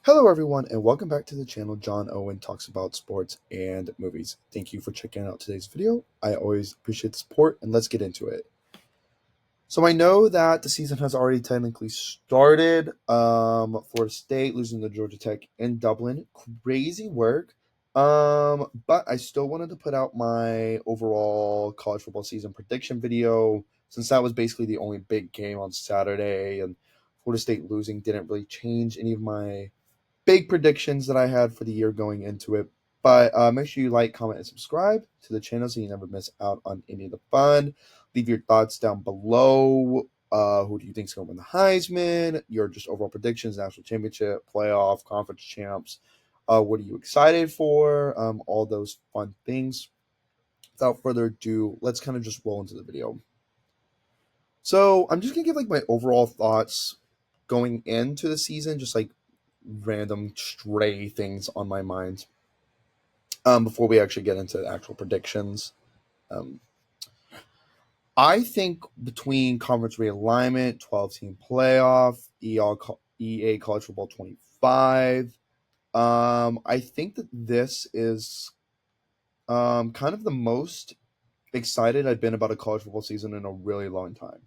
Hello, everyone, and welcome back to the channel. John Owen talks about sports and movies. Thank you for checking out today's video. I always appreciate the support, and let's get into it. So I know that the season has already technically started. Florida State losing to Georgia Tech in Dublin, crazy work. But I still wanted to put out my overall college football season prediction video since that was basically the only big game on Saturday, and Florida State losing didn't really change any of my big predictions that I had for the year going into it. But make sure you like, comment, and subscribe to the channel so you never miss out on any of the fun. Leave your thoughts down below. Who do you think is going to win the Heisman? Your just overall predictions, national championship, playoff, conference champs. What are you excited for? All those fun things. Without further ado, let's kind of just roll into the video. So I'm just gonna give like my overall thoughts going into the season, just like random stray things on my mind before we actually get into actual predictions. Um, I think between conference realignment, 12-team playoff, EA College Football 25, I think that this is kind of the most excited I've been about a college football season in a really long time.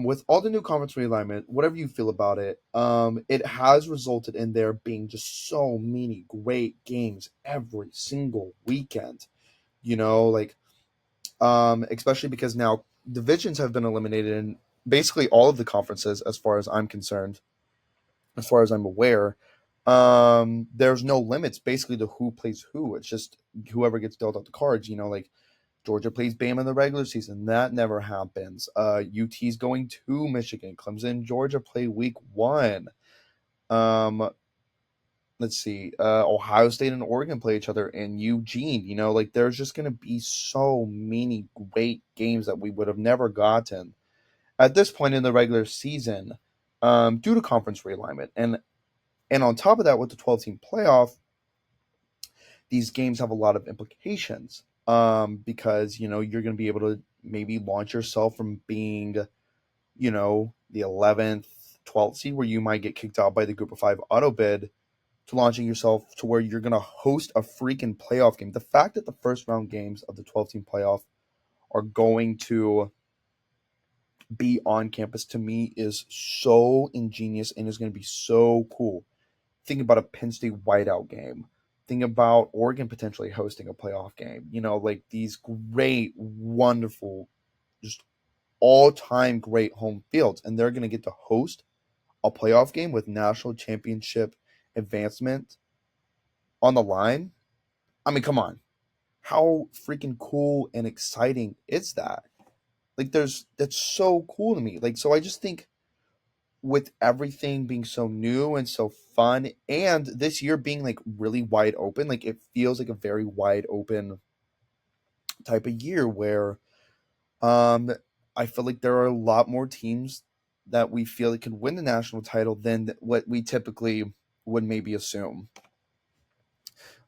With all the new conference realignment, whatever you feel about it, it has resulted in there being just so many great games every single weekend. Like especially because now divisions have been eliminated in basically all of the conferences, as far as I'm concerned, as far as I'm aware. There's no limits basically to who plays who. It's just whoever gets dealt out the cards. Like Georgia plays Bama in the regular season. That never happens. UT's going to Michigan. Clemson, Georgia play week one. Um, let's see. Ohio State and Oregon play each other in Eugene. Like there's just going to be so many great games that we would have never gotten at this point in the regular season, due to conference realignment. And on top of that, with the 12-team playoff, these games have a lot of implications, because you're going to be able to maybe launch yourself from being the 11th 12th seed, where you might get kicked out by the group of five auto bid, to launching yourself to where you're going to host a freaking playoff game. The fact that the first round games of the 12-team playoff are going to be on campus, to me, is so ingenious and is going to be so cool. Think about a Penn State whiteout game. Think about Oregon potentially hosting a playoff game. Like these great, wonderful, just all time great home fields. And they're going to get to host a playoff game with national championship advancement on the line. I mean, come on. How freaking cool and exciting is that? Like, that's so cool to me. Like, so I just think with everything being so new and so fun, and this year being like really wide open, like it feels like a very wide open type of year where um I feel like there are a lot more teams that we feel like could win the national title than what we typically would maybe assume.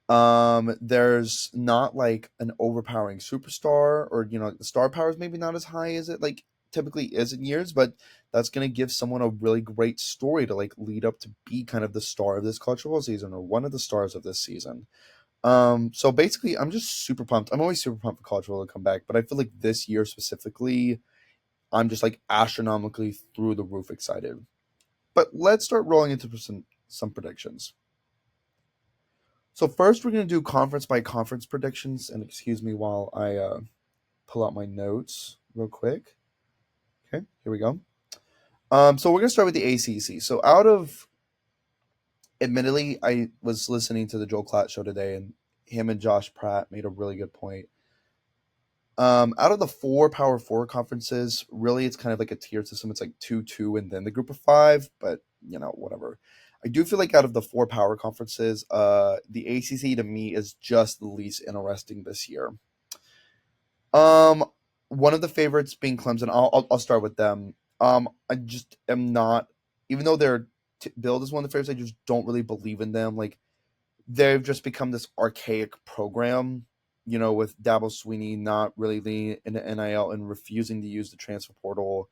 There's not like an overpowering superstar, or the star power is maybe not as high as it like typically is in years, but that's going to give someone a really great story to like lead up to be kind of the star of this college football season, or one of the stars of this season. So basically, I'm just super pumped. I'm always super pumped for college football to come back, but I feel like this year specifically, I'm just like astronomically through the roof excited. But let's start rolling into some predictions. So first, we're going to do conference by conference predictions, and excuse me while I pull out my notes real quick. Okay, here we go. So we're going to start with the ACC. So admittedly, I was listening to the Joel Klatt show today, and him and Josh Pratt made a really good point. Out of the four Power Four conferences, really, it's kind of like a tier system. It's like 2-2, and then the group of five. But whatever. I do feel like out of the four power conferences, the ACC to me is just the least interesting this year. Um, One of the favorites being Clemson. I'll start with them. I just am not, even though they're billed as one of the favorites, I just don't really believe in them. Like they've just become this archaic program. With Dabo Sweeney not really leaning into NIL and refusing to use the transfer portal.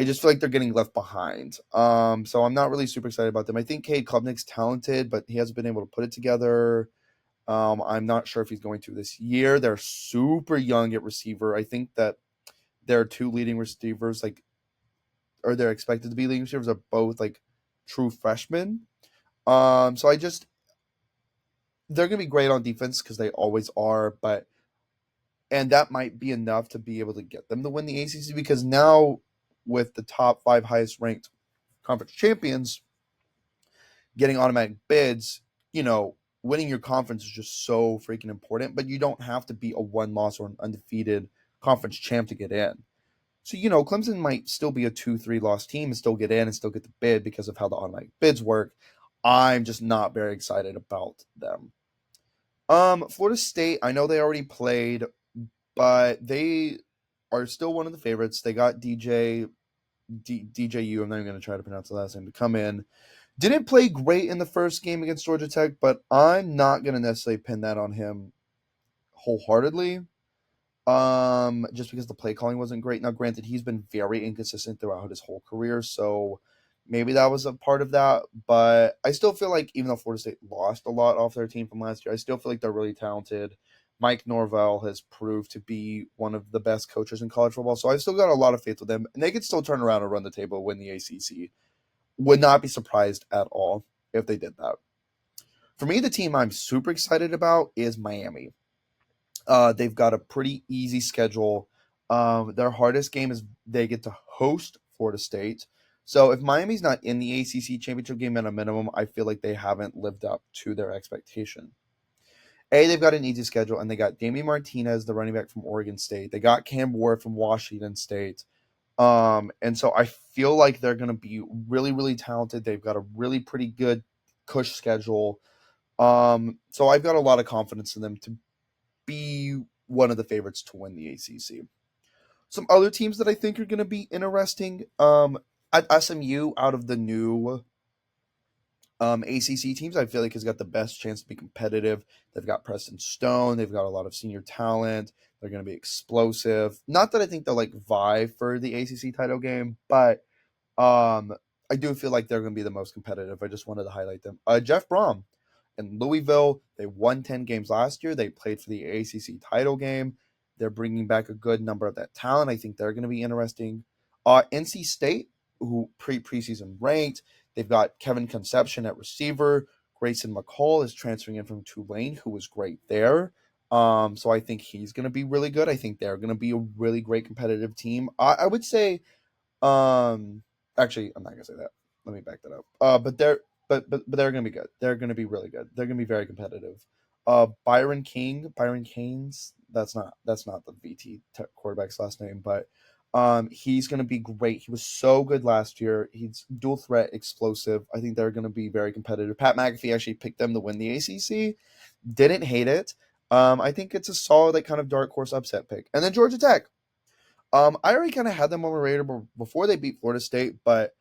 I just feel like they're getting left behind. So I'm not really super excited about them. I think Cade Klubnik's talented, but he hasn't been able to put it together. I'm not sure if he's going to this year. They're super young at receiver. I think that their two leading receivers, like, or they're expected to be leading receivers, are both like true freshmen. So they're gonna be great on defense because they always are, and that might be enough to be able to get them to win the ACC because now with the top 5 highest ranked conference champions getting automatic bids, winning your conference is just so freaking important. But you don't have to be a one loss or an undefeated conference champ to get in. So, Clemson might still be a 2-3 loss team and still get in and still get the bid because of how the automatic bids work. I'm just not very excited about them. Florida State, I know they already played, but they are still one of the favorites. They got DJU, I'm not even going to try to pronounce the last name, to come in. Didn't play great in the first game against Georgia Tech, but I'm not going to necessarily pin that on him wholeheartedly. Just because the play calling wasn't great. Now, granted, he's been very inconsistent throughout his whole career, so maybe that was a part of that. But I still feel like even though Florida State lost a lot off their team from last year, I still feel like they're really talented. Mike Norvell has proved to be one of the best coaches in college football, so I've still got a lot of faith with them, and they could still turn around and run the table, win the ACC. Would not be surprised at all if they did that. For me, the team I'm super excited about is Miami. They've got a pretty easy schedule. Their hardest game is they get to host Florida State. So if Miami's not in the ACC championship game at a minimum, I feel like they haven't lived up to their expectation. They've got an easy schedule, and they got Damian Martinez, the running back from Oregon State. They got Cam Ward from Washington State. And so I feel like they're going to be really, really talented. They've got a really pretty good cush schedule. So I've got a lot of confidence in them to be one of the favorites to win the ACC. Some other teams that I think are going to be interesting. At SMU, out of the new ACC teams, I feel like has got the best chance to be competitive. They've got Preston Stone. They've got a lot of senior talent. They're going to be explosive. Not that I think they'll like vie for the ACC title game, but I do feel like they're going to be the most competitive. I just wanted to highlight them. Jeff Brom in Louisville. They won 10 games last year. They played for the ACC title game. They're bringing back a good number of that talent. I think they're going to be interesting. NC State, who preseason ranked. They've got Kevin Conception at receiver. Grayson McCall is transferring in from Tulane, who was great there. So I think he's going to be really good. I think they're going to be a really great competitive team. I would say, actually, I'm not going to say that. Let me back that up. But they're going to be good. They're going to be really good. They're going to be very competitive. Byron Keynes. That's not the VT quarterback's last name, but he's going to be great. He was so good last year. He's dual threat, explosive. I think they're going to be very competitive. Pat McAfee actually picked them to win the ACC. Didn't hate it. I think it's a solid, like, kind of dark horse upset pick. And then Georgia Tech. I already kind of had them on my radar before they beat Florida State, but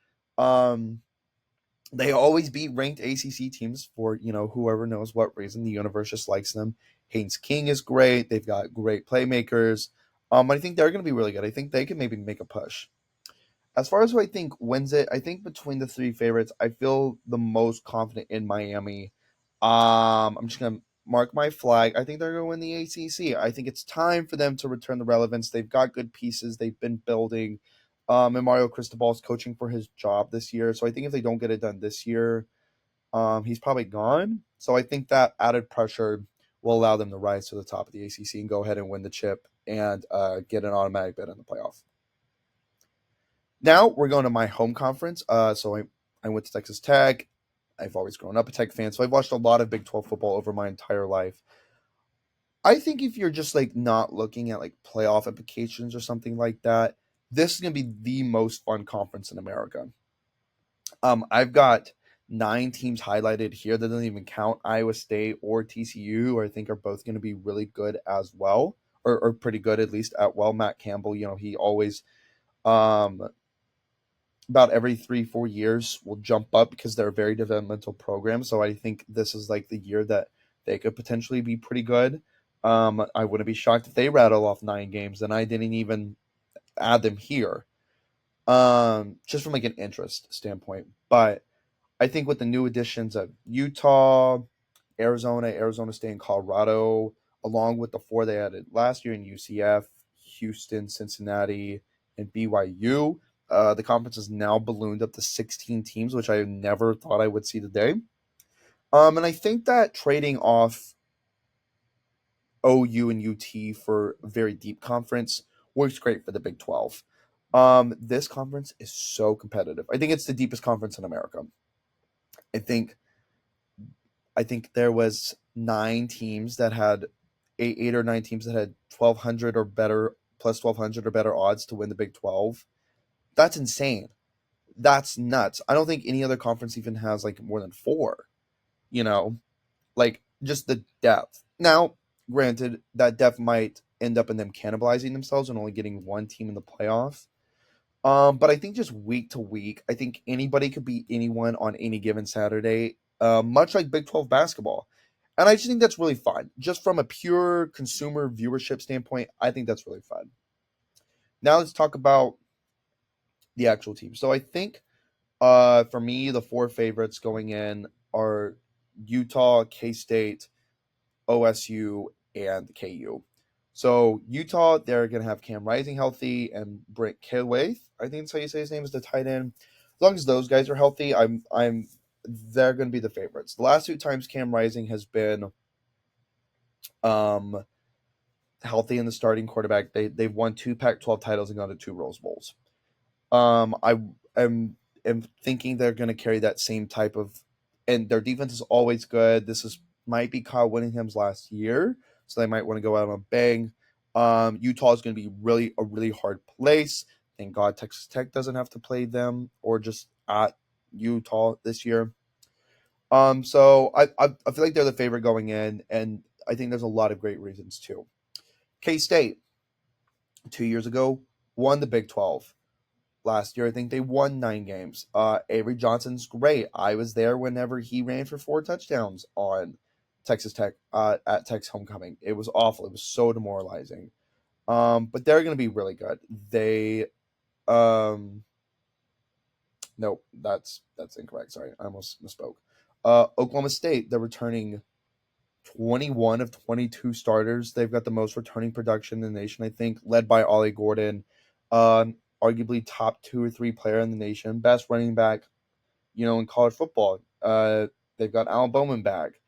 they always beat ranked ACC teams for, whoever knows what reason. The universe just likes them. Haynes King is great. They've got great playmakers. I think they're going to be really good. I think they can maybe make a push. As far as who I think wins it, I think between the 3 favorites, I feel the most confident in Miami. I'm just going to mark my flag. I think they're going to win the ACC. I think it's time for them to return the relevance. They've got good pieces. They've been building. And Mario Cristobal is coaching for his job this year. So I think if they don't get it done this year, he's probably gone. So I think that added pressure will allow them to rise to the top of the ACC and go ahead and win the chip and get an automatic bid in the playoff. Now we're going to my home conference. So I went to Texas Tech. I've always grown up a Tech fan, so I've watched a lot of Big 12 football over my entire life. I think if you're just like not looking at like playoff implications or something like that, this is going to be the most fun conference in America. I've got 9 teams highlighted here. That doesn't even count Iowa State or TCU, or I think are both going to be really good as well, or pretty good at least at well. Matt Campbell, he always about every 3-4 years will jump up because they're a very developmental program. So I think this is like the year that they could potentially be pretty good. I wouldn't be shocked if they rattle off 9 games, and I didn't even add them here. just from like an interest standpoint. But I think with the new additions of Utah, Arizona State, and Colorado, along with the four they added last year in UCF, Houston, Cincinnati, and BYU, the conference has now ballooned up to 16 teams, which I never thought I would see today. And I think that trading off OU and UT for a very deep conference works great for the Big 12. This conference is so competitive. I think it's the deepest conference in America. I think I think there was 9 teams that had 8 or 9 teams that had 1,200 or better, plus 1,200 or better odds to win the Big 12. That's insane. That's nuts. I don't think any other conference even has like more than 4. You know, like just the depth. Now, granted, that depth might end up in them cannibalizing themselves and only getting one team in the playoff. But I think just week to week, I think anybody could beat anyone on any given Saturday, much like Big 12 basketball. And I just think that's really fun. Just from a pure consumer viewership standpoint, I think that's really fun. Now let's talk about the actual team. So I think for me, the 4 favorites going in are Utah, K State, OSU, and KU. So Utah, they're going to have Cam Rising healthy and Brent Kilwaith. I think that's how you say his name, is the tight end. As long as those guys are healthy, they're going to be the favorites. The last 2 times Cam Rising has been um, healthy in the starting quarterback, they've won 2 Pac-12 titles and gone to 2 Rose Bowls. I am thinking they're going to carry that same type of, and their defense is always good. This is might be Kyle Whittingham's last year, so they might want to go out on a bang. Utah is going to be a really hard place. Thank God Texas Tech doesn't have to play them or just at Utah this year. So I feel like they're the favorite going in, and I think there's a lot of great reasons too. K State 2 years ago won the Big 12. Last year, I think they won 9 games. Avery Johnson's great. I was there whenever he ran for 4 touchdowns on Texas Tech at Tech's homecoming. It was awful. It was so demoralizing. But they're going to be really good. They, nope, that's incorrect. Sorry, I almost misspoke. Oklahoma State, they're returning 21 of 22 starters. They've got the most returning production in the nation, I think, led by Ollie Gordon. Arguably top 2 or 3 player in the nation, best running back, in college football. They've got Alan Bowman back.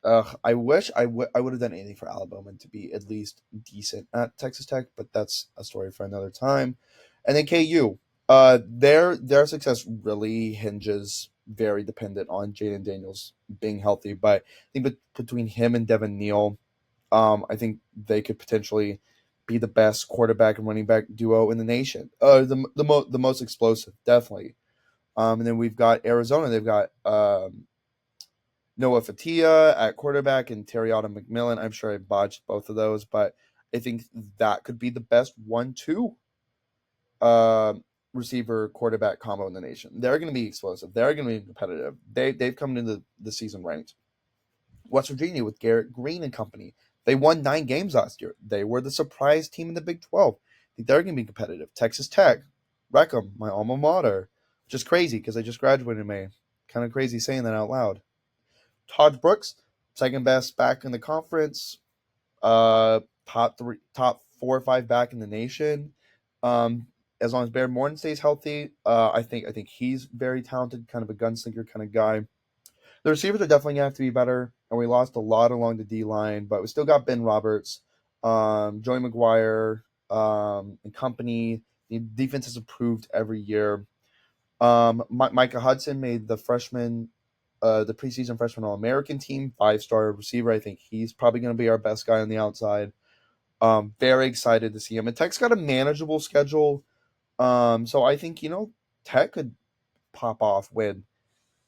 I wish I would have done anything for Alan Bowman to be at least decent at Texas Tech, but that's a story for another time. And then KU, their success really hinges very dependent on Jaden Daniels being healthy. But I think between him and Devin Neal, I think they could potentially be the best quarterback and running back duo in the nation. The most explosive, definitely. And then we've got Arizona. They've got Noah Fatia at quarterback and Terriata McMillan. I'm sure I botched both of those, but I think that could be the best 1-2 uh, receiver quarterback combo in the nation. They're going to be explosive. They're going to be competitive. They've come into the season ranked. West Virginia with Garrett Green and company. They won 9 games last year. They were the surprise team in the Big 12. I think they're going to be competitive. Texas Tech, Wreckham, my alma mater, which is crazy because I just graduated in May. Kind of crazy saying that out loud. Todd Brooks, second best back in the conference, top 4 or 5 back in the nation. As long as Bear Morton stays healthy, I think he's very talented, kind of a gunslinger kind of guy. The receivers are definitely going to have to be better, and we lost a lot along the D line, but we still got Ben Roberts, Joey McGuire, and company. The defense has improved every year. Micah Hudson made the preseason freshman All-American team, 5-star receiver. I think he's probably going to be our best guy on the outside. Very excited to see him. And Tech's got a manageable schedule, so I think Tech could pop off, win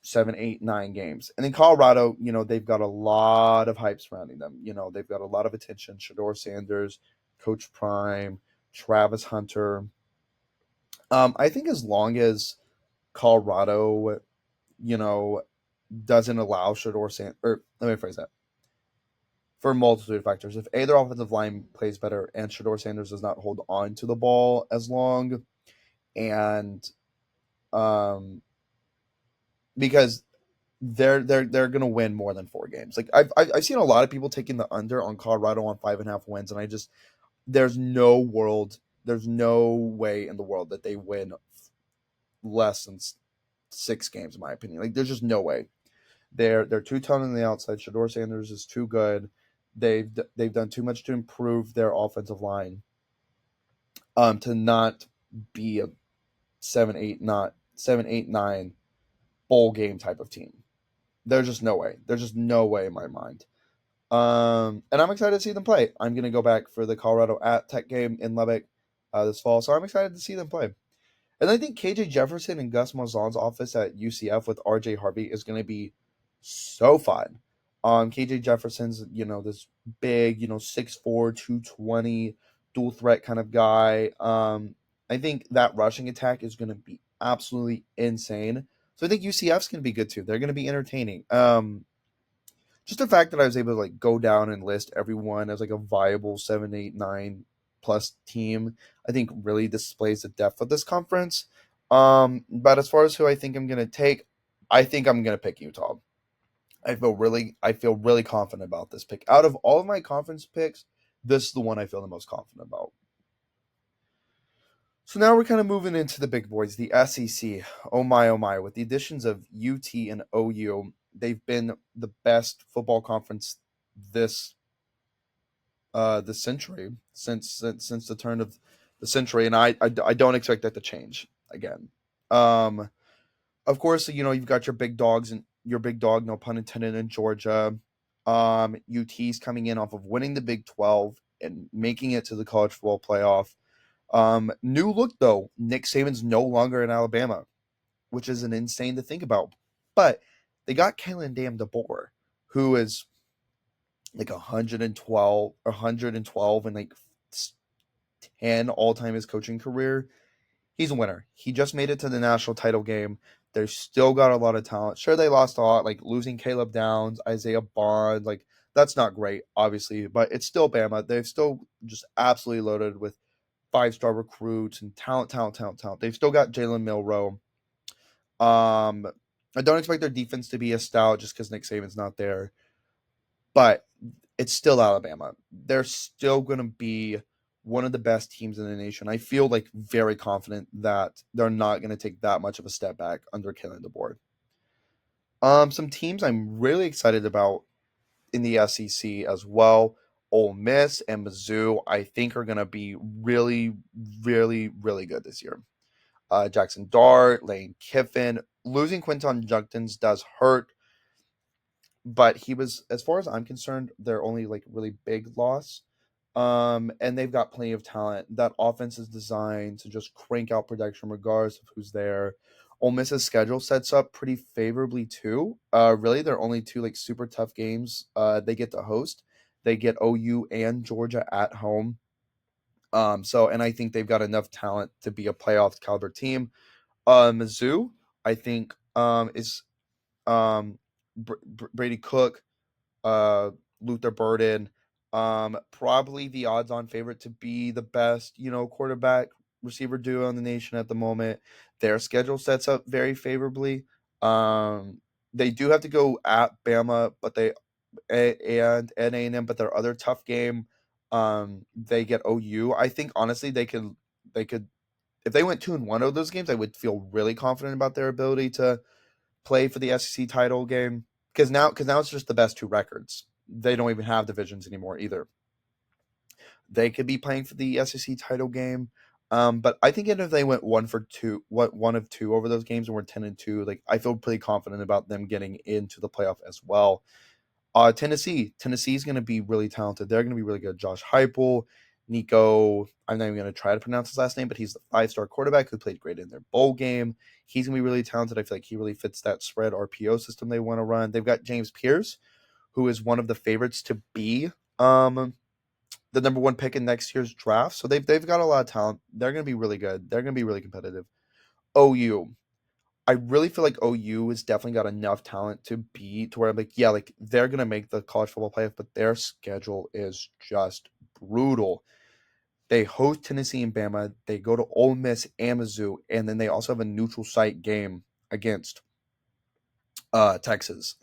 7, 8, 9 games. And then Colorado, they've got a lot of hype surrounding them. They've got a lot of attention. Shedeur Sanders, Coach Prime, Travis Hunter. I think as long as Colorado, doesn't allow Shedeur Sanders, or let me phrase that. For a multitude of factors. If their offensive line plays better and Shedeur Sanders does not hold on to the ball as long, and um, because they're gonna win more than 4 games. Like I've seen a lot of people taking the under on Colorado on 5.5 wins, and I just there's no world, there's no way in the world that they win less than 6 games, in my opinion. Like there's just no way. They're too talented on the outside. Shador Sanders is too good. They've done too much to improve their offensive line, to not be a 7-8-9 bowl game type of team. There's just no way. There's just no way in my mind. And I'm excited to see them play. I'm gonna go back for the Colorado at Tech game in Lubbock this fall, so I'm excited to see them play. And I think KJ Jefferson and Gus Malzahn's office at UCF with RJ Harvey is going to be so fun. KJ Jefferson's, this big, 6'4", 220, dual threat kind of guy. I think that rushing attack is going to be absolutely insane. So I think UCF's going to be good too. They're going to be entertaining. Just the fact that I was able to like go down and list everyone as like a viable 7, 8, 9 plus team, I think really displays the depth of this conference. But as far as who I think I'm gonna take, I think I'm gonna pick Utah. I feel really confident about this pick. Out of all of my conference picks, this is the one I feel the most confident about. So now we're kind of moving into the big boys, the SEC. Oh my, oh my! With the additions of UT and OU, they've been the best football conference this the century since the turn of the century, and I don't expect that to change again. Um, of course, you've got your big dogs and your big dog, no pun intended, in Georgia. UT's coming in off of winning the Big 12 and making it to the college football playoff. New look though, Nick Saban's no longer in Alabama, which is an insane to think about. But they got Kellen Dam DeBoer, who is like 112 and like 10 all time his coaching career. He's a winner. He just made it to the national title game. They've still got a lot of talent. Sure, they lost a lot, like losing Caleb Downs, Isaiah Bond. Like, that's not great, obviously, but it's still Bama. They've still just absolutely loaded with 5-star recruits and talent, talent, talent, talent. They've still got Jalen Milroe. I don't expect their defense to be as stout just because Nick Saban's not there, but it's still Alabama. They're still going to be one of the best teams in the nation. I feel like very confident that they're not going to take that much of a step back under Kalen DeBoer. Some teams I'm really excited about in the SEC as well. Ole Miss and Mizzou, I think, are going to be really, really, really good this year. Jackson Dart, Lane Kiffin. Losing Quinton Judkins does hurt, but he was, as far as I'm concerned, their only like really big loss. And they've got plenty of talent. That offense is designed to just crank out production regardless of who's there. Ole Miss's schedule sets up pretty favorably too. Really, their only two like super tough games they get to host. They get OU and Georgia at home. And I think they've got enough talent to be a playoff caliber team. Mizzou, I think, is Brady Cook, uh, Luther Burden, probably the odds-on favorite to be the best, quarterback receiver duo in the nation at the moment. Their schedule sets up very favorably. They do have to go at Bama, but and A&M, but their other tough game, they get OU. I think honestly they could if they went 2-1 of those games, I would feel really confident about their ability to play for the SEC title game because now it's just the best two records. They don't even have divisions anymore either. They could be playing for the SEC title game. But I think if they went 1-2, one of two over those games and were 10-2, like I feel pretty confident about them getting into the playoff as well. Tennessee is going to be really talented. They're going to be really good. Josh Heupel, Nico. I'm not even going to try to pronounce his last name, but he's the 5-star quarterback who played great in their bowl game. He's going to be really talented. I feel like he really fits that spread RPO system they want to run. They've got James Pierce, who is one of the favorites to be the number one pick in next year's draft. So they've got a lot of talent. They're going to be really good. They're going to be really competitive. OU. I really feel like OU has definitely got enough talent to where I'm like, yeah, like they're gonna make the college football playoff, but their schedule is just brutal. They host Tennessee and Bama. They go to Ole Miss and Mizzou, and then they also have a neutral site game against Texas.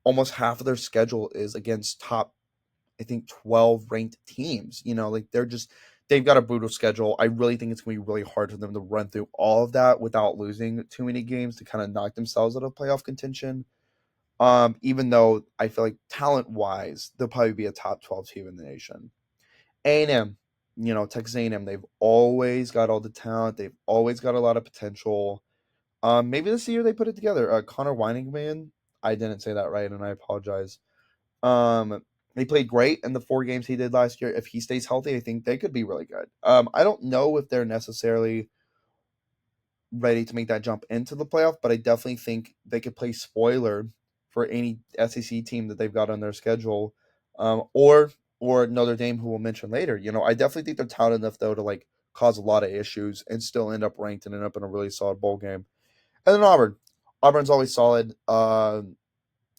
Almost half of their schedule is against top, I think, 12 ranked teams. Like they've got a brutal schedule. I really think it's going to be really hard for them to run through all of that without losing too many games to kind of knock themselves out of playoff contention. Even though I feel like talent wise, they'll probably be a top 12 team in the nation. A&M, Texas A&M, they've always got all the talent. They've always got a lot of potential. Maybe this year they put it together. Connor Weiningman, I didn't say that right, and I apologize. He played great in the 4 games he did last year. If he stays healthy, I think they could be really good. I don't know if they're necessarily ready to make that jump into the playoff, but I definitely think they could play spoiler for any SEC team that they've got on their schedule, or Notre Dame, who we'll mention later. I definitely think they're talented enough though to like cause a lot of issues and still end up ranked and end up in a really solid bowl game. And then Auburn. Auburn's always solid.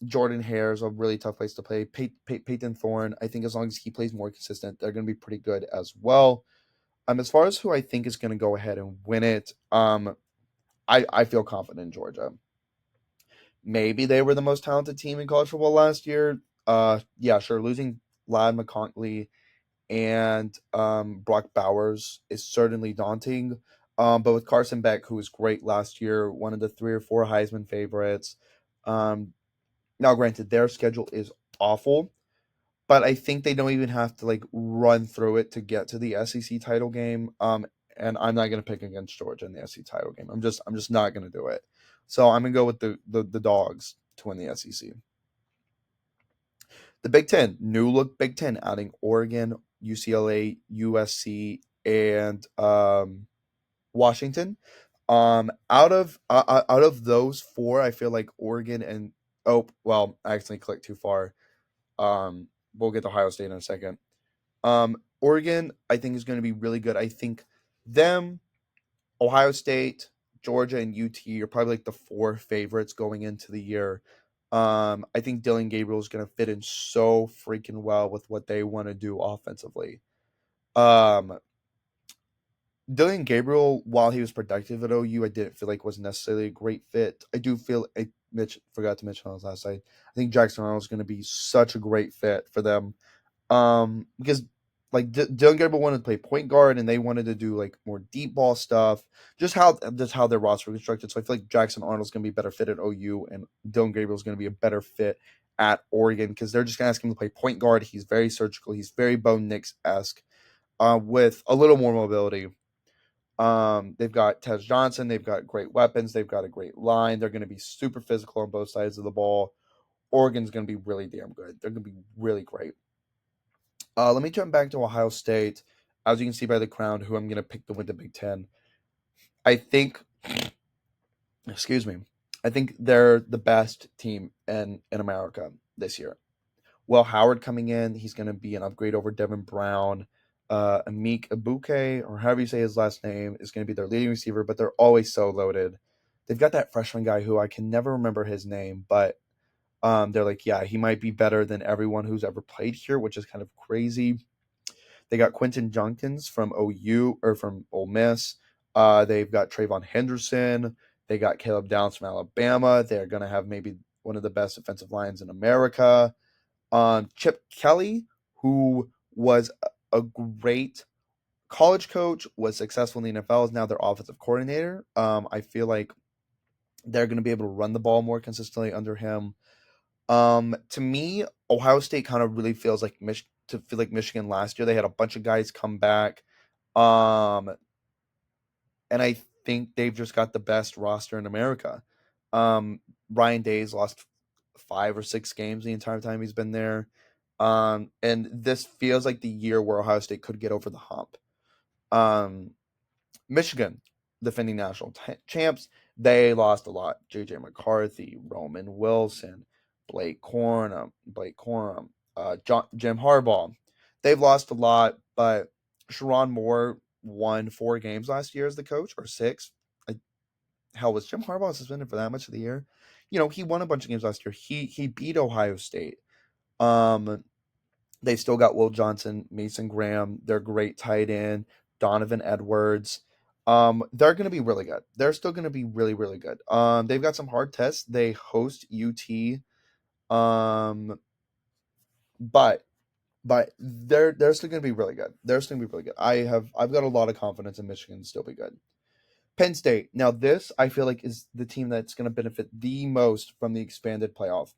Jordan Hare is a really tough place to play. Peyton Thorne, I think as long as he plays more consistent, they're going to be pretty good as well. As far as who I think is going to go ahead and win it, I feel confident in Georgia. Maybe they were the most talented team in college football last year. Yeah, sure. Losing Ladd McConkey and Brock Bowers is certainly daunting. But with Carson Beck, who was great last year, one of the 3 or 4 Heisman favorites. Now, granted, their schedule is awful, but I think they don't even have to like run through it to get to the SEC title game. And I'm not going to pick against Georgia in the SEC title game. I'm just not going to do it. So I'm going to go with the Dogs to win the SEC. The Big Ten, new look Big Ten, adding Oregon, UCLA, USC, and Washington. Out of those 4, I feel like Oregon and I accidentally clicked too far. We'll get to Ohio State in a second. Oregon, I think, is going to be really good. I think them, Ohio State, Georgia, and UT are probably like the 4 favorites going into the year. I think Dillon Gabriel is going to fit in so freaking well with what they want to do offensively. Dillon Gabriel, while he was productive at OU, I didn't feel like was necessarily a great fit. I do feel Mitch forgot to mention on his last side. I think Jackson Arnold is going to be such a great fit for them. Because like Dillon Gabriel wanted to play point guard, and they wanted to do like more deep ball stuff. Just how their roster was constructed. So I feel like Jackson Arnold's going to be better fit at OU, and Dillon Gabriel's going to be a better fit at Oregon because they're just going to ask him to play point guard. He's very surgical. He's very Bo Nix-esque, with a little more mobility. They've got Tez Johnson. They've got great weapons. They've got a great line. They're going to be super physical on both sides of the ball. Oregon's going to be really damn good. They're going to be really great. Let me jump back to Ohio State. As you can see by the crown, who I'm going to pick to win the Big Ten. I think, excuse me, I think they're the best team in America this year. Will Howard coming in, he's going to be an upgrade over Devin Brown. Amik Abuke, or however you say his last name, is going to be their leading receiver, but they're always so loaded. They've got that freshman guy who I can never remember his name, but they're like, yeah, he might be better than everyone who's ever played here, which is kind of crazy. They got Quentin Junkins from OU or from Ole Miss. They've got Trayvon Henderson. They got Caleb Downs from Alabama. They're going to have maybe one of the best defensive lines in America. Chip Kelly, who was a great college coach, was successful in the NFL, is now their offensive coordinator. I feel like they're going to be able to run the ball more consistently under him. To me, Ohio State kind of really feels like Michigan last year. They had a bunch of guys come back, and I think they've just got the best roster in America. Ryan Day's lost 5 or 6 games the entire time he's been there. And this feels like the year where Ohio State could get over the hump. Michigan, defending national champs, they lost a lot. J.J. McCarthy, Roman Wilson, Blake Corum, Jim Harbaugh. They've lost a lot, but Sherrone Moore won 4 games last year as the coach, or 6. Hell, was Jim Harbaugh suspended for that much of the year? He won a bunch of games last year. He beat Ohio State. They still got Will Johnson, Mason Graham. They're great tight end. Donovan Edwards. They're going to be really good. They're still going to be really, really good. They've got some hard tests. They host UT. Um, but they're still going to be really good. They're still going to be really good. I've got a lot of confidence in Michigan to still be good. Penn State. Now this I feel like is the team that's going to benefit the most from the expanded playoff.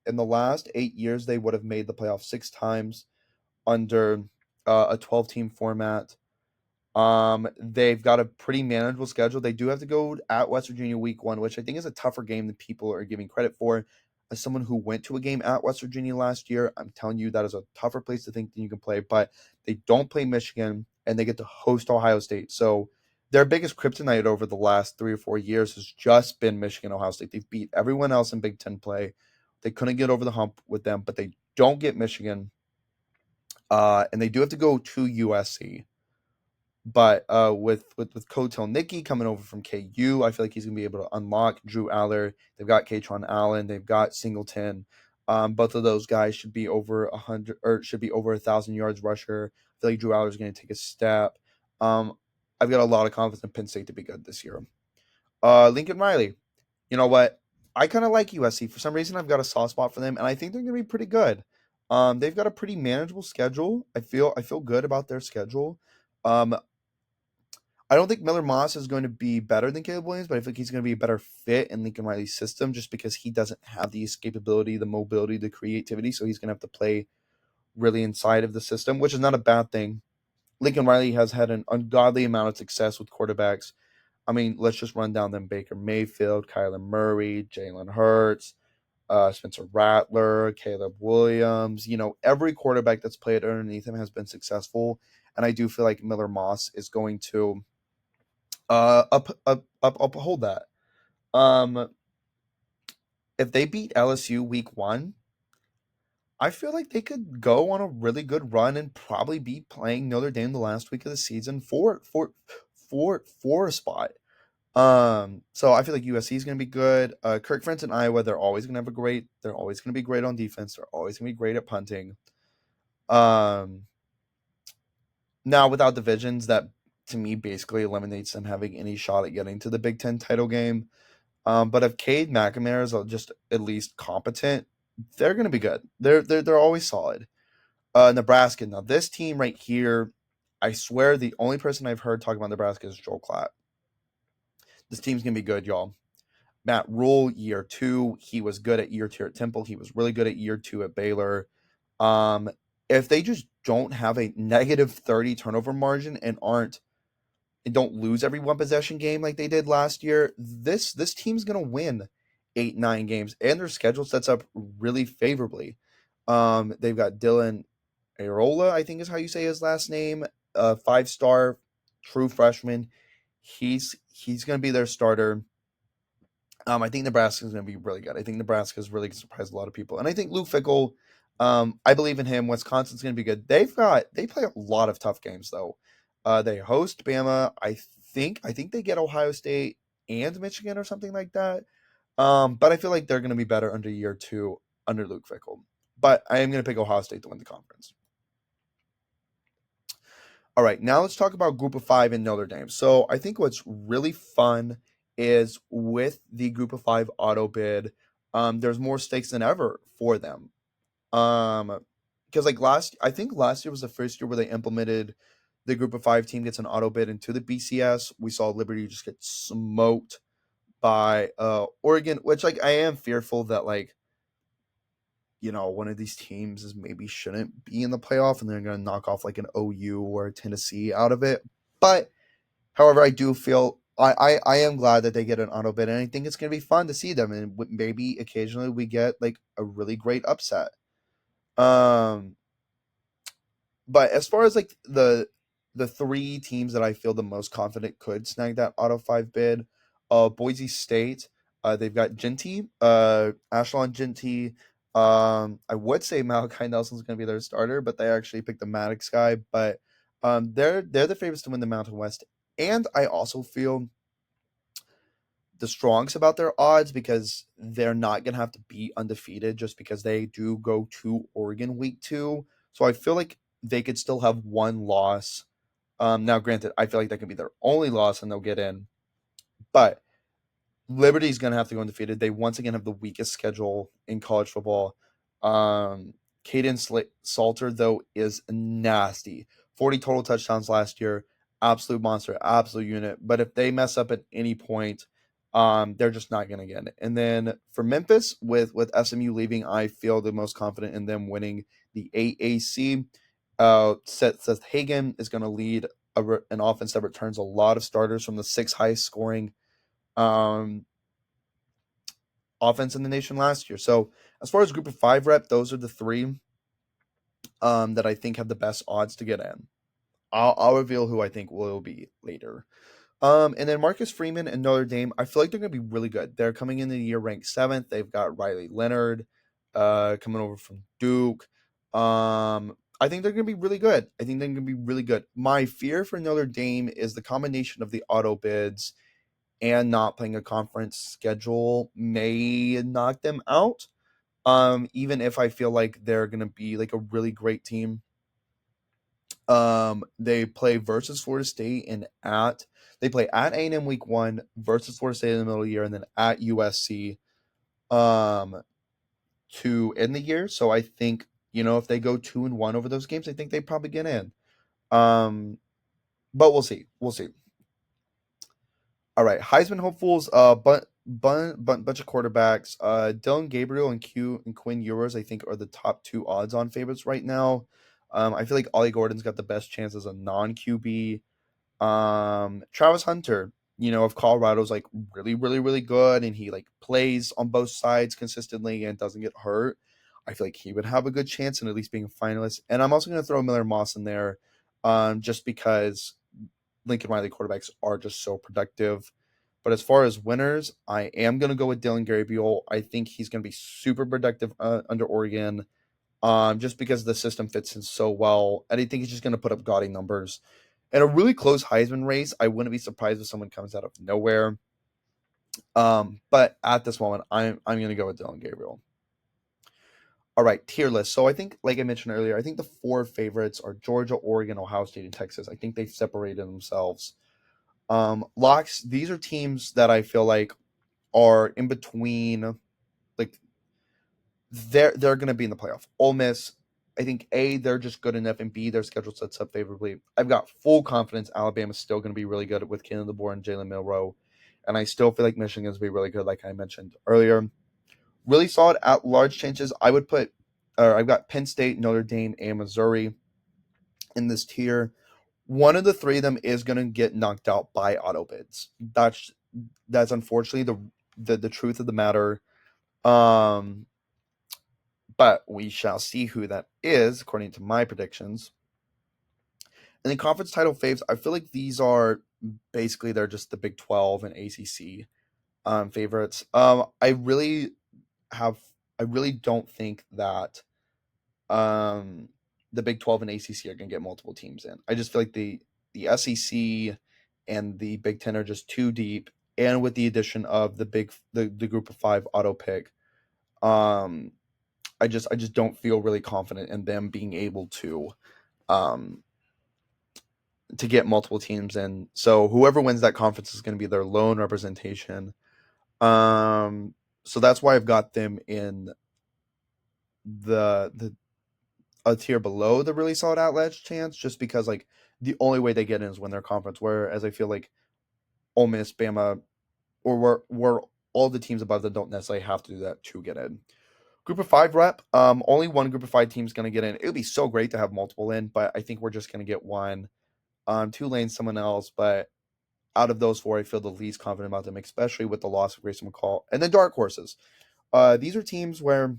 In the last 8 years, they would have made the playoff 6 times under a 12-team format. They've got a pretty manageable schedule. They do have to go at West Virginia week 1, which I think is a tougher game than people are giving credit for. As someone who went to a game at West Virginia last year, I'm telling you that is a tougher place to think than you can play. But they don't play Michigan, and they get to host Ohio State. So their biggest kryptonite over the last 3 or 4 years has just been Michigan, Ohio State. They've beat everyone else in Big Ten play. They couldn't get over the hump with them, but they don't get Michigan. And they do have to go to USC. But with Kotel Nicky coming over from KU, I feel like he's gonna be able to unlock Drew Aller. They've got Katron Allen, they've got Singleton. Both of those guys should be over 100 or should be over 1,000 yards rusher. I feel like Drew Aller is going to take a step. Um, I've got a lot of confidence in Penn State to be good this year. Lincoln Riley, you know what? I kind of like USC for some reason. I've got a soft spot for them, and I think they're going to be pretty good. They've got a pretty manageable schedule. I feel good about their schedule. Um, I don't think Miller Moss is going to be better than Caleb Williams, but I think he's going to be a better fit in Lincoln Riley's system just because he doesn't have the escapability, the mobility, the creativity. So he's going to have to play really inside of the system, which is not a bad thing. Lincoln Riley has had an ungodly amount of success with quarterbacks. I mean, let's just run down them: Baker Mayfield, Kyler Murray, Jalen Hurts, Spencer Rattler, Caleb Williams. Every quarterback that's played underneath him has been successful. And I do feel like Miller Moss is going to uphold that. Um, if they beat LSU week 1, I feel like they could go on a really good run and probably be playing Notre Dame the last week of the season for a spot. So I feel like USC is going to be good. Kirk Ferentz in Iowa, they're always going to have a great. They're always going to be great on defense. They're always going to be great at punting. Um, Now without divisions, that to me basically eliminates them having any shot at getting to the Big Ten title game. But if Cade McNamara is just at least competent, they're going to be good. They're always solid. Nebraska. Now this team right here, I swear the only person I've heard talk about Nebraska is Joel Klatt. This team's going to be good, y'all. Matt Rule, year 2, he was good at year 2 at Temple. He was really good at year 2 at Baylor. Um, if they just don't have a negative 30 turnover margin and don't lose every one possession game like they did last year, this team's gonna win 8-9 games, and their schedule sets up really favorably. They've got Dylan Arola, I think is how you say his last name, a 5-star true freshman. He's gonna be their starter. I think Nebraska's going to be really good. I think Nebraska's really surprised a lot of people, and I think Luke Fickell. I believe in him. Wisconsin's going to be good. They play a lot of tough games though. They host Bama. I think they get Ohio State and Michigan or something like that. But I feel like they're going to be better under year 2 under Luke Fickell. But I am going to pick Ohio State to win the conference. All right, now let's talk about Group of 5 in Notre Dame. So I think what's really fun is with the Group of 5 auto bid, there's more stakes than ever for them. Because I think last year was the first year where they implemented the Group of 5 team gets an auto bid into the BCS. We saw Liberty just get smoked by Oregon, which I am fearful that one of these teams is maybe shouldn't be in the playoff and they're going to knock off like an OU or a Tennessee out of it. But, however, I do feel I am glad that they get an auto bid, and I think it's going to be fun to see them, and maybe occasionally we get like a really great upset. Um, but as far as like the 3 teams that I feel the most confident could snag that auto 5 bid, Boise State, they've got Genty, Ashlon Genty. I would say Malachi Nelson's going to be their starter, but they actually picked the Maddox guy. But they're the favorites to win the Mountain West, and I also feel the strongest about their odds because they're not going to have to be undefeated just because they do go to Oregon week 2. So I feel like they could still have one loss. Now, granted, I feel like that could be their only loss and they'll get in. But Liberty's going to have to go undefeated. They once again have the weakest schedule in college football. Caden Salter, though, is nasty. 40 total touchdowns last year. Absolute monster, absolute unit. But if they mess up at any point, they're just not going to get it. And then for Memphis, with SMU leaving, I feel the most confident in them winning the AAC. Seth Hagen is going to lead an offense that returns a lot of starters from the 6 highest scoring offense in the nation last year. So as far as group of 5 rep, those are the 3 that I think have the best odds to get in. I'll reveal who I think will be later. And then Marcus Freeman and Notre Dame, I feel like they're going to be really good. They're coming in the year ranked 7th. They've got Riley Leonard coming over from Duke. I think they're going to be really good. My fear for Notre Dame is the combination of the auto bids and not playing a conference schedule may knock them out. Even if I feel like they're going to be like a really great team. They play versus Florida State they play at A&M week 1 versus Florida State in the middle of the year, and then at USC to end the year. So I think, if they go 2-1 over those games, I think they probably get in. But we'll see. All right, Heisman hopefuls, bunch of quarterbacks. Dillon Gabriel and Quinn Ewers, I think, are the top 2 odds-on favorites right now. I feel like Ollie Gordon's got the best chance as a non-QB. Travis Hunter, of Colorado's like really, really, really good, and he like plays on both sides consistently and doesn't get hurt. I feel like he would have a good chance in at least being a finalist. And I'm also going to throw Miller Moss in there, just because Lincoln Riley quarterbacks are just so productive. But as far as winners, I am going to go with Dillon Gabriel. I think he's going to be super productive under Oregon, just because the system fits in so well. And I think he's just going to put up gaudy numbers. In a really close Heisman race, I wouldn't be surprised if someone comes out of nowhere. But at this moment, I'm going to go with Dillon Gabriel. All right, tier list. So I think, like I mentioned earlier, I think the 4 favorites are Georgia, Oregon, Ohio State, and Texas. I think they've separated themselves. Locks, these are teams that I feel like are in between, like they're going to be in the playoff. Ole Miss, I think A, they're just good enough, and B, their schedule sets up favorably. I've got full confidence Alabama's still going to be really good with Kalen DeBoer and Jalen Milroe, and I still feel like Michigan's going to be really good, like I mentioned earlier. Really solid at large chances. I've got Penn State, Notre Dame, and Missouri in this tier. One of the 3 of them is going to get knocked out by auto bids. That's unfortunately the truth of the matter. But we shall see who that is, according to my predictions. And the conference title faves, I feel like these are basically, they're just the Big 12 and ACC favorites. I really don't think that the Big 12 and ACC are going to get multiple teams in. I just feel like the SEC and the Big 10 are just too deep, and with the addition of the group of 5 auto pick, I just don't feel really confident in them being able to get multiple teams in. So whoever wins that conference is going to be their lone representation. So that's why I've got them in a tier below the really solid at-large chance, just because like the only way they get in is when they're conference. Whereas I feel like Ole Miss, Bama, or where all the teams above them don't necessarily have to do that to get in. Group of 5 rep, only one group of 5 team is going to get in. It would be so great to have multiple in, but I think we're just going to get one. Tulane, someone else, but out of those 4, I feel the least confident about them, especially with the loss of Grayson McCall. And then dark horses. These are teams where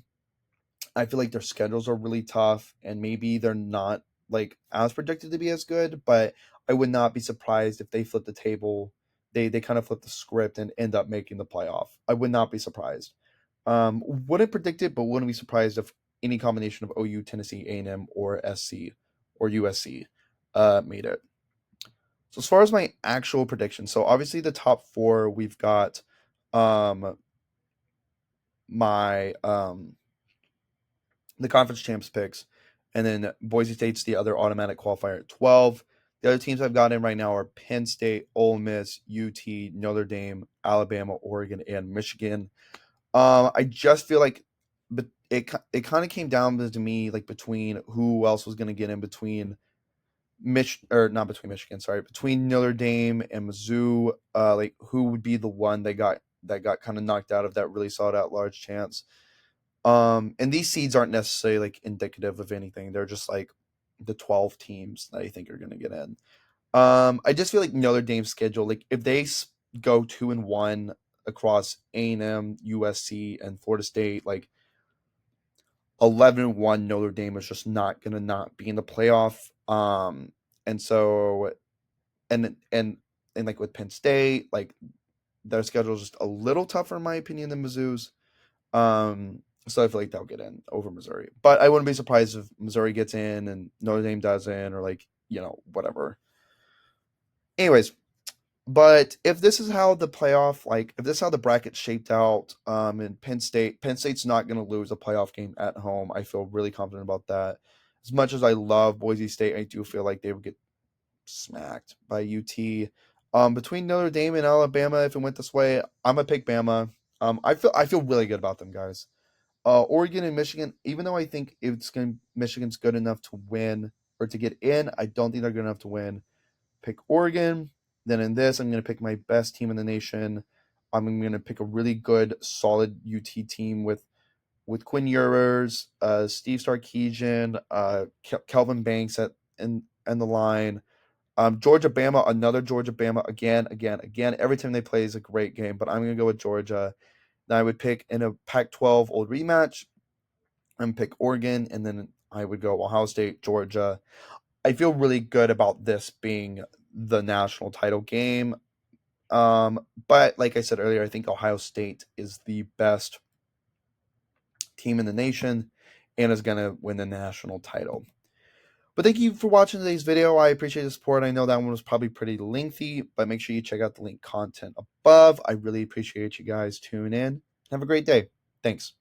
I feel like their schedules are really tough, and maybe they're not like as predicted to be as good, but I would not be surprised if they flip the table. They kind of flip the script and end up making the playoff. I would not be surprised. Wouldn't predict it, but wouldn't be surprised if any combination of OU, Tennessee, A&M, or SC or USC made it. So as far as my actual prediction, so obviously the top 4, we've got my the conference champs picks, and then Boise State's the other automatic qualifier at 12. The other teams I've got in right now are Penn State, Ole Miss, UT, Notre Dame, Alabama, Oregon, and Michigan. I just feel like, but it kind of came down to me like between who else was going to get in between not between Michigan, sorry, between Notre Dame and Mizzou. Like who would be the one that got kind of knocked out of that really solid at large chance. And these seeds aren't necessarily like indicative of anything. They're just like the 12 teams that I think are going to get in. I just feel like Notre Dame's schedule, like if they go 2-1 across A&M, USC, and Florida State, like 11-1 Notre Dame is just not going to not be in the playoff. And so, and like with Penn State, like their schedule is just a little tougher in my opinion than Mizzou's. So I feel like they'll get in over Missouri, but I wouldn't be surprised if Missouri gets in and Notre Dame doesn't, or like, whatever. Anyways, but if this is how the playoff, like if this is how the bracket shaped out, and Penn State's not going to lose a playoff game at home. I feel really confident about that. As much as I love Boise State, I do feel like they would get smacked by UT. Between Notre Dame and Alabama, if it went this way, I'm gonna pick Bama. I feel really good about them, guys. Oregon and Michigan, even though I think Michigan's good enough to win or to get in, I don't think they're good enough to win. Pick Oregon. Then in this, I'm going to pick my best team in the nation. I'm going to pick a really good, solid UT team with Quinn Ewers, Steve Sarkisian, Kelvin Banks in the line. Georgia Bama, another Georgia Bama again. Every time they play is a great game, but I'm going to go with Georgia. Then I would pick in a Pac-12 old rematch and pick Oregon, and then I would go Ohio State, Georgia. I feel really good about this being the national title game. But like I said earlier, I think Ohio State is the best team in the nation and is going to win the national title. But thank you for watching today's video. I appreciate the support. I know that one was probably pretty lengthy, but make sure you check out the link content above. I really appreciate you guys tuning in. Have a great day. Thanks.